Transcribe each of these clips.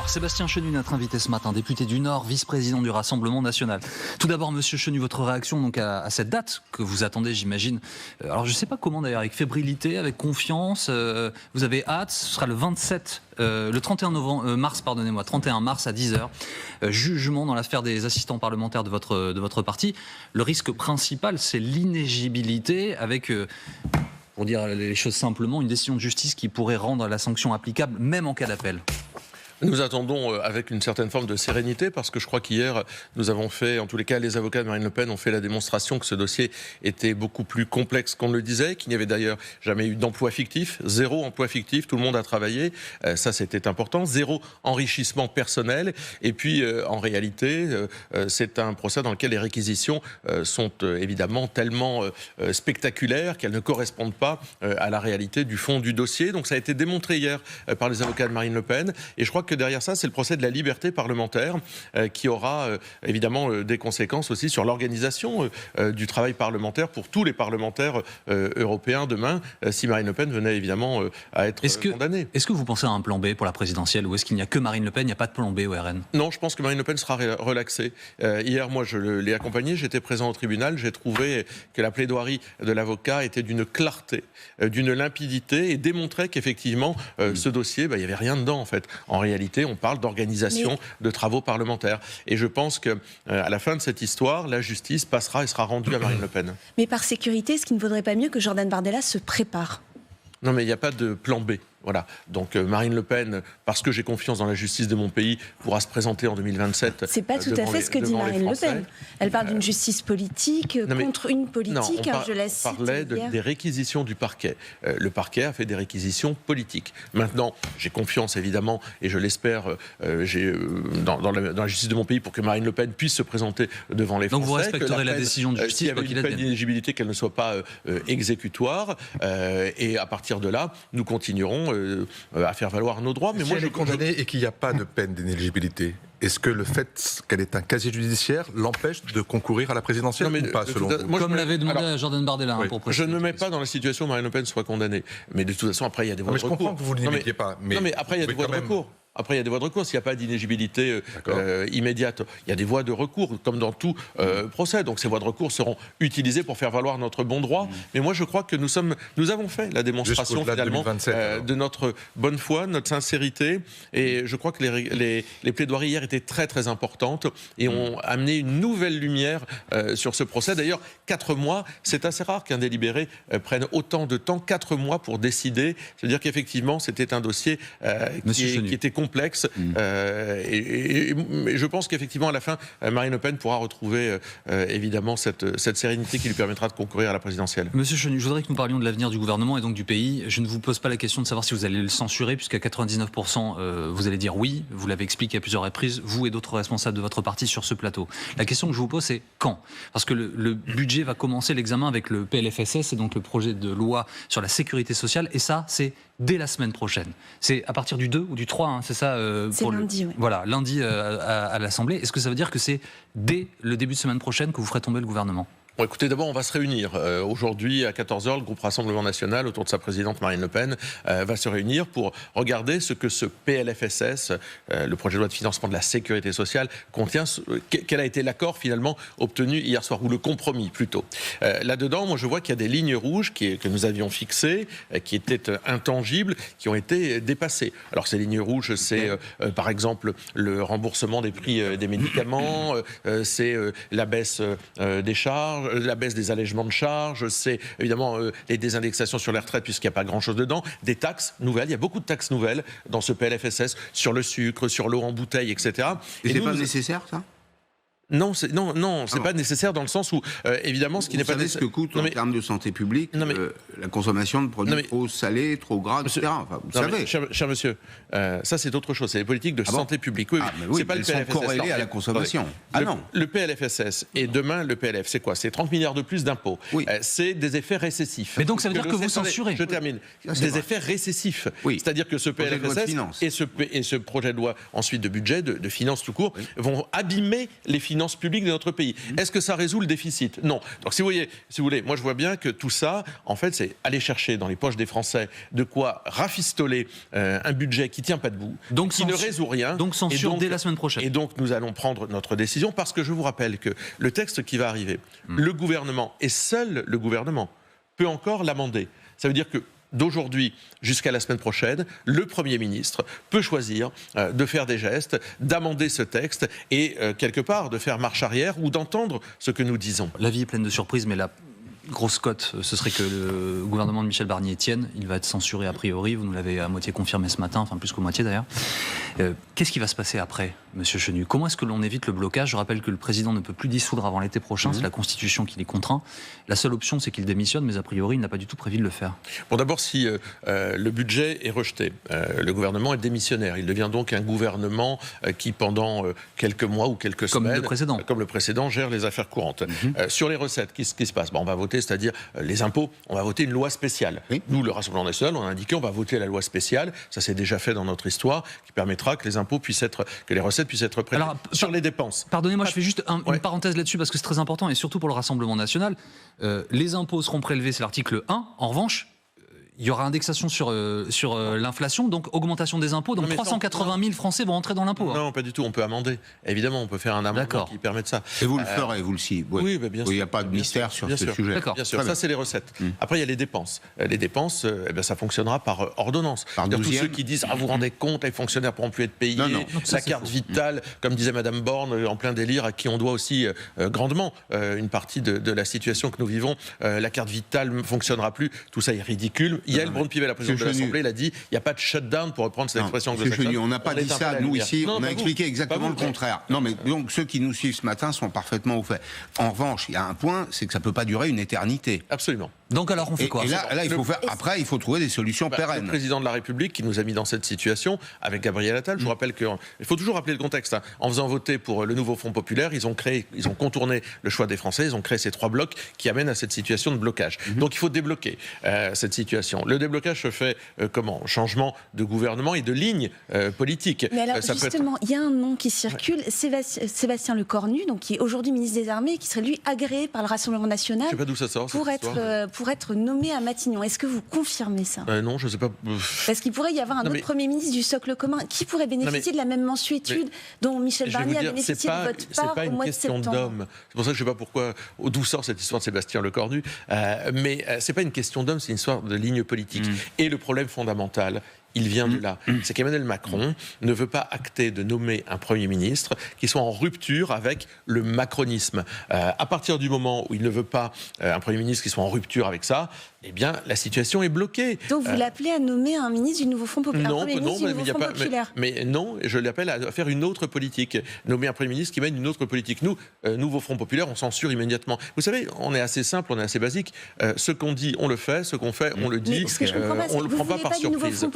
Alors, Sébastien Chenu, notre invité ce matin, député du Nord, vice-président du Rassemblement national. Tout d'abord, monsieur Chenu, votre réaction donc à cette date que vous attendez, j'imagine. Alors, je ne sais pas comment d'ailleurs, avec fébrilité, avec confiance. Vous avez hâte, ce sera le 31 mars, 31 mars à 10h. Jugement dans l'affaire des assistants parlementaires de votre parti. Le risque principal, c'est l'inéligibilité avec... pour dire les choses simplement, une décision de justice qui pourrait rendre la sanction applicable même en cas d'appel. Nous attendons avec une certaine forme de sérénité parce que je crois qu'hier, nous avons fait, en tous les cas, les avocats de Marine Le Pen ont fait la démonstration que ce dossier était beaucoup plus complexe qu'on ne le disait, qu'il n'y avait d'ailleurs jamais eu d'emploi fictif, 0 emploi fictif, tout le monde a travaillé, ça c'était important, 0 enrichissement personnel, et puis en réalité, c'est un procès dans lequel les réquisitions sont évidemment tellement spectaculaires qu'elles ne correspondent pas à la réalité du fond du dossier. Donc ça a été démontré hier par les avocats de Marine Le Pen, et je crois que derrière ça, c'est le procès de la liberté parlementaire qui aura évidemment des conséquences aussi sur l'organisation du travail parlementaire pour tous les parlementaires européens demain, si Marine Le Pen venait évidemment à être condamnée. Est-ce que vous pensez à un plan B pour la présidentielle ou est-ce qu'il n'y a que Marine Le Pen, il n'y a pas de plan B au RN? Non, je pense que Marine Le Pen sera relaxée. Hier, moi, je l'ai accompagnée, j'étais présent au tribunal, j'ai trouvé que la plaidoirie de l'avocat était d'une clarté, d'une limpidité et démontrait qu'effectivement, ce dossier, il n'y avait rien dedans en fait. En réalité, on parle d'organisation de travaux parlementaires. Et je pense qu'à la fin de cette histoire, la justice passera et sera rendue à Marine Le Pen. Mais par sécurité, est-ce qu'il ne vaudrait pas mieux que Jordan Bardella se prépare? Non, mais il n'y a pas de plan B. Voilà. Donc Marine Le Pen, parce que j'ai confiance dans la justice de mon pays, pourra se présenter en 2027. C'est pas tout à fait ce que dit Marine Le Pen. Elle parle d'une justice politique contre une politique. Je laisse. On parlait des réquisitions du parquet. Le parquet a fait des réquisitions politiques. Maintenant, j'ai confiance évidemment, et je l'espère, dans la justice de mon pays pour que Marine Le Pen puisse se présenter devant les Français. Donc vous respecterez la décision de justice. S'il y avait une peine d'inéligibilité, qu'elle ne soit pas exécutoire. Et à partir de là, nous continuerons à faire valoir nos droits. Mais si elle est condamnée et qu'il n'y a pas de peine d'inéligibilité, est-ce que le fait qu'elle ait un casier judiciaire l'empêche de concourir à la présidentielle ou pas, selon vous? Comme l'avait demandé à Jordan Bardella. Oui. Je ne mets pas dans la situation où Marine Le Pen soit condamnée. Mais de toute façon, après, il y a des voies de recours. Je comprends que vous ne l'imitiez pas. Non, mais après, il y a des voies de recours. Après, il y a des voies de recours. S'il n'y a pas d'inéligibilité immédiate, il y a des voies de recours, comme dans tout procès. Donc, ces voies de recours seront utilisées pour faire valoir notre bon droit. Mais moi, je crois que nous avons fait la démonstration, finalement, 2027, de notre bonne foi, notre sincérité. Et je crois que les plaidoiries hier étaient très, très importantes et ont amené une nouvelle lumière sur ce procès. D'ailleurs, 4 mois, c'est assez rare qu'un délibéré prenne autant de temps, 4 mois pour décider. C'est-à-dire qu'effectivement, c'était un dossier qui était complexe. Et je pense qu'effectivement, à la fin, Marine Le Pen pourra retrouver évidemment cette sérénité qui lui permettra de concourir à la présidentielle. Monsieur Chenu, je voudrais que nous parlions de l'avenir du gouvernement et donc du pays. Je ne vous pose pas la question de savoir si vous allez le censurer, puisqu'à 99%, vous allez dire oui. Vous l'avez expliqué à plusieurs reprises, vous et d'autres responsables de votre parti sur ce plateau. La question que je vous pose, c'est quand? Parce que le budget va commencer l'examen avec le PLFSS, et donc le projet de loi sur la sécurité sociale, et ça, c'est dès la semaine prochaine. C'est à partir du 2 ou du 3, c'est ça c'est lundi, oui. Voilà, lundi à l'Assemblée. Est-ce que ça veut dire que c'est dès le début de semaine prochaine que vous ferez tomber le gouvernement? Bon, écoutez, d'abord, on va se réunir. Aujourd'hui, à 14h, le groupe Rassemblement National, autour de sa présidente Marine Le Pen, va se réunir pour regarder ce que ce PLFSS, le projet de loi de financement de la sécurité sociale, contient. Quel a été l'accord, finalement, obtenu hier soir, ou le compromis, plutôt. Là-dedans, moi, je vois qu'il y a des lignes rouges que nous avions fixées, qui étaient intangibles, qui ont été dépassées. Alors, ces lignes rouges, c'est, par exemple, le remboursement des prix des médicaments, c'est la baisse des charges, la baisse des allègements de charges, c'est évidemment les désindexations sur les retraites puisqu'il n'y a pas grand-chose dedans, des taxes nouvelles, il y a beaucoup de taxes nouvelles dans ce PLFSS, sur le sucre, sur l'eau en bouteille, etc. Et c'est pas nécessaire, ça ? Non, c'est pas nécessaire dans le sens où, évidemment, ce qui n'est pas nécessaire. Vous savez ce que coûte en termes de santé publique la consommation de produits trop salés, trop gras, etc. Enfin, vous savez. Cher monsieur, ça c'est autre chose, c'est les politiques de santé publique. Oui, oui, c'est pas le PLFSS. Sont corrélées à la consommation. Le PLFSS et demain le PLF, c'est quoi? C'est 30 milliards de plus d'impôts. Oui. C'est des effets récessifs. Mais donc ça veut dire que vous censurez. Je termine. Des effets récessifs. Oui. C'est-à-dire que ce PLFSS et ce projet de loi ensuite de budget, de finances tout court, vont abîmer les finances finances publiques de notre pays. Est-ce que ça résout le déficit? Non. Donc si vous voulez, moi je vois bien que tout ça, en fait, c'est aller chercher dans les poches des Français de quoi rafistoler un budget qui tient pas debout, qui ne résout rien. Donc censure dès la semaine prochaine. Et donc nous allons prendre notre décision parce que je vous rappelle que le texte qui va arriver, le gouvernement, et seul le gouvernement, peut encore l'amender. Ça veut dire que d'aujourd'hui jusqu'à la semaine prochaine, le Premier ministre peut choisir de faire des gestes, d'amender ce texte et quelque part de faire marche arrière ou d'entendre ce que nous disons. La vie est pleine de surprises, mais la grosse cote, ce serait que le gouvernement de Michel Barnier tienne. Il va être censuré a priori, vous nous l'avez à moitié confirmé ce matin, enfin plus qu'au moitié d'ailleurs. Qu'est-ce qui va se passer après, Monsieur Chenu? Comment est-ce que l'on évite le blocage? Je rappelle que le président ne peut plus dissoudre avant l'été prochain, c'est la Constitution qui les contraint. La seule option, c'est qu'il démissionne, mais a priori, il n'a pas du tout prévu de le faire. Bon, d'abord, si le budget est rejeté, le gouvernement est démissionnaire. Il devient donc un gouvernement qui, pendant quelques mois ou quelques semaines, comme le précédent, gère les affaires courantes. Sur les recettes, qu'est-ce qui se passe? On va voter, c'est-à-dire les impôts, on va voter une loi spéciale. Oui. Nous, le Rassemblement national, on a indiqué on va voter la loi spéciale, ça s'est déjà fait dans notre histoire, qui permettra que les impôts puissent être, que les recettes puissent être prélevées. Sur les dépenses. Pardonnez-moi, je fais juste une parenthèse là-dessus parce que c'est très important et surtout pour le Rassemblement national. Les impôts seront prélevés, c'est l'article 1. En revanche, il y aura indexation sur l'inflation, donc augmentation des impôts. Donc 380 000 Français vont entrer dans l'impôt. Non, pas du tout. On peut amender. Évidemment, on peut faire un amendement qui permet de ça. Et vous le ferez, vous le si. Oui, bien sûr. Il n'y a pas de mystère sur ce sujet. D'accord. Bien sûr. Ça, c'est les recettes. Après, il y a les dépenses. Les dépenses, ça fonctionnera par ordonnance. Tous ceux qui disent vous rendez compte, les fonctionnaires ne pourront plus être payés. Non, la carte vitale, comme disait Madame Borne, en plein délire, à qui on doit aussi grandement une partie de la situation que nous vivons. La carte vitale ne fonctionnera plus. Tout ça est ridicule. Yael Braun-Pivet, la présidente de l'Assemblée, l'a dit, il n'y a pas de shutdown pour reprendre cette expression anglo-saxonne. On n'a pas dit ça, nous ici, on a expliqué exactement le contraire. Non, mais donc ceux qui nous suivent ce matin sont parfaitement au fait. En revanche, il y a un point, c'est que ça ne peut pas durer une éternité. Absolument. Donc alors on fait quoi? Et là, il faut faire. Après, il faut trouver des solutions pérennes. Le président de la République qui nous a mis dans cette situation, avec Gabriel Attal, je vous rappelle qu'il faut toujours rappeler le contexte. En faisant voter pour le nouveau Front populaire, ils ont contourné le choix des Français, ils ont créé ces 3 blocs qui amènent à cette situation de blocage. Donc il faut débloquer cette situation. Le déblocage se fait comment? Changement de gouvernement et de ligne politique. Mais alors justement, il y a un nom qui circule, Sébastien Lecornu, donc qui est aujourd'hui ministre des Armées, qui serait lui agréé par le Rassemblement national. Je sais pas d'où ça sort. Pour être nommé à Matignon. Est-ce que vous confirmez ça? Non, je ne sais pas. Parce qu'il pourrait y avoir un autre Premier ministre du socle commun qui pourrait bénéficier de la même mensuétude dont Michel Barnier a bénéficié de votre part au mois de septembre. C'est pas une question d'homme. C'est pour ça que je ne sais pas pourquoi, d'où sort cette histoire de Sébastien Lecornu. Mais ce n'est pas une question d'homme, c'est une histoire de ligne politique. Et le problème fondamental, il vient de là. C'est qu'Emmanuel Macron ne veut pas acter de nommer un Premier ministre qui soit en rupture avec le macronisme. À partir du moment où il ne veut pas un Premier ministre qui soit en rupture avec ça, eh bien, la situation est bloquée. Donc vous l'appelez à nommer un ministre du nouveau Front populaire? Mais non, je l'appelle à faire une autre politique. Nommer un Premier ministre qui mène une autre politique. Nous, nouveau Front populaire, on censure immédiatement. Vous savez, on est assez simple, on est assez basique. Ce qu'on dit, on le fait. Ce qu'on fait, on le dit. On ne le prend pas par surprise.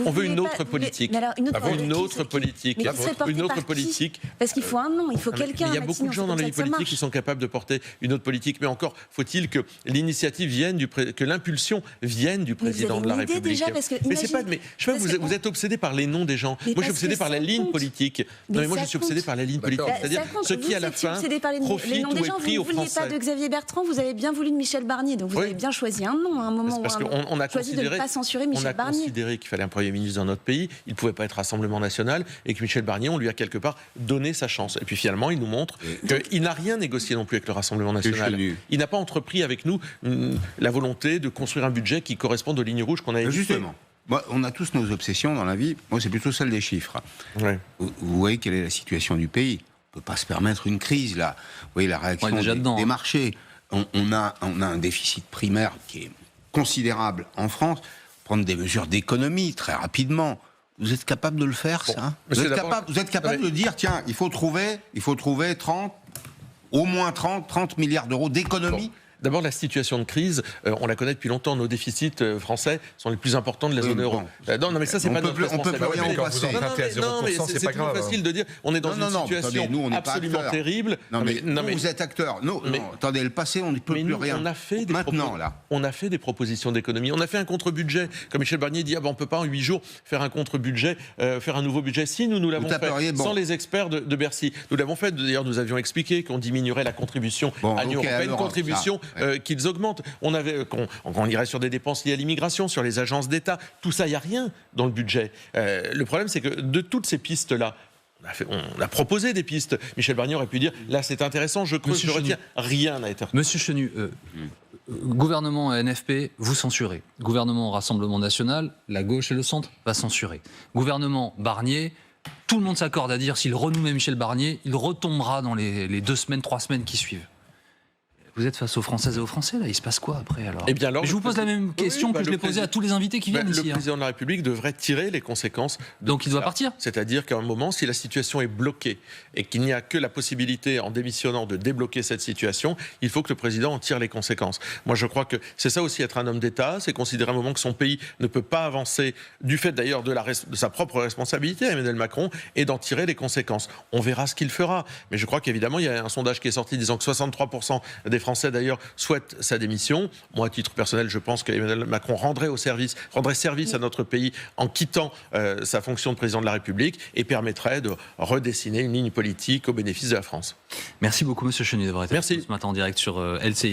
On veut une autre politique. Une autre politique. Une autre politique. Parce qu'il faut un nom, il faut quelqu'un. Il y a beaucoup de gens dans la vie politique qui sont capables de porter une autre politique. Mais encore, faut-il que l'initiative vienne que l'impulsion vienne du président de la République. Déjà, parce que mais c'est pas. Mais je sais pas. Vous êtes obsédé par les noms des gens. Moi, je suis obsédé par la ligne politique. Non, mais moi, je suis obsédé par la ligne politique. C'est-à-dire ce qui, à la fin, profite ou est pris aux Français. Vous ne vouliez pas de Xavier Bertrand, vous avez bien voulu de Michel Barnier. Donc vous avez bien choisi un nom à un moment où on a choisi de ne pas censurer Michel Barnier. On a considéré qu'il fallait un Premier ministre dans notre pays. Il ne pouvait pas être Rassemblement national et que Michel Barnier, on lui a quelque part donné sa chance. Et puis finalement, il nous montre qu'il n'a rien négocié non plus avec le Rassemblement national. Il n'a pas entrepris avec nous la volonté de construire un budget qui correspond aux lignes rouges qu'on a édictées. Justement. Moi, on a tous nos obsessions dans la vie. Moi, c'est plutôt celle des chiffres. Ouais. Vous voyez quelle est la situation du pays. On ne peut pas se permettre une crise, là. Vous voyez la réaction des marchés. On a un déficit primaire qui est considérable en France. Prendre des mesures d'économie très rapidement. Vous êtes capable de le faire, ça? Vous êtes capable de dire, tiens, il faut trouver au moins 30 milliards d'euros d'économie D'abord, la situation de crise, on la connaît depuis longtemps. Nos déficits français sont les plus importants de la zone euro. Non, mais ça, c'est pas notre responsabilité. Non, mais c'est trop facile de dire on est dans une situation absolument terrible. Non, mais vous êtes acteur. Non, attendez, le passé, on ne peut plus rien. On a fait des propositions d'économie. On a fait un contre-budget. Comme Michel Barnier dit, on ne peut pas en 8 jours faire un contre-budget, faire un nouveau budget. Si, nous l'avons fait, sans les experts de Bercy. Nous l'avons fait, d'ailleurs, nous avions expliqué qu'on diminuerait la contribution à l'Union européenne, une contribution qu'ils augmentent. On irait sur des dépenses liées à l'immigration, sur les agences d'État. Tout ça, il n'y a rien dans le budget. Le problème, c'est que de toutes ces pistes-là, on a proposé des pistes. Michel Barnier aurait pu dire, là c'est intéressant, je creuse, je retiens. Rien n'a été retenu. Monsieur Chenu, gouvernement NFP, vous censurez. Gouvernement Rassemblement National, la gauche et le centre va censurer. Gouvernement Barnier, tout le monde s'accorde à dire s'il renommait Michel Barnier, il retombera dans les 2 semaines, 3 semaines qui suivent. Vous êtes face aux Françaises et aux Français, là, il se passe quoi après alors? Eh bien, alors, je vous pose la même question que je l'ai posée à tous les invités qui viennent ici. Le président de la République devrait tirer les conséquences. Donc il doit partir. C'est-à-dire qu'à un moment, si la situation est bloquée et qu'il n'y a que la possibilité, en démissionnant, de débloquer cette situation, il faut que le président en tire les conséquences. Moi, je crois que c'est ça aussi être un homme d'État, c'est considérer un moment que son pays ne peut pas avancer, du fait d'ailleurs de sa propre responsabilité à Emmanuel Macron, et d'en tirer les conséquences. On verra ce qu'il fera. Mais je crois qu'évidemment, il y a un sondage qui est sorti disant que 63% des Français d'ailleurs souhaitent sa démission. Moi, à titre personnel, je pense qu'Emmanuel Macron rendrait service à notre pays en quittant sa fonction de président de la République et permettrait de redessiner une ligne politique au bénéfice de la France. Merci beaucoup, Monsieur Chenu, d'avoir été ce matin en direct sur LCI.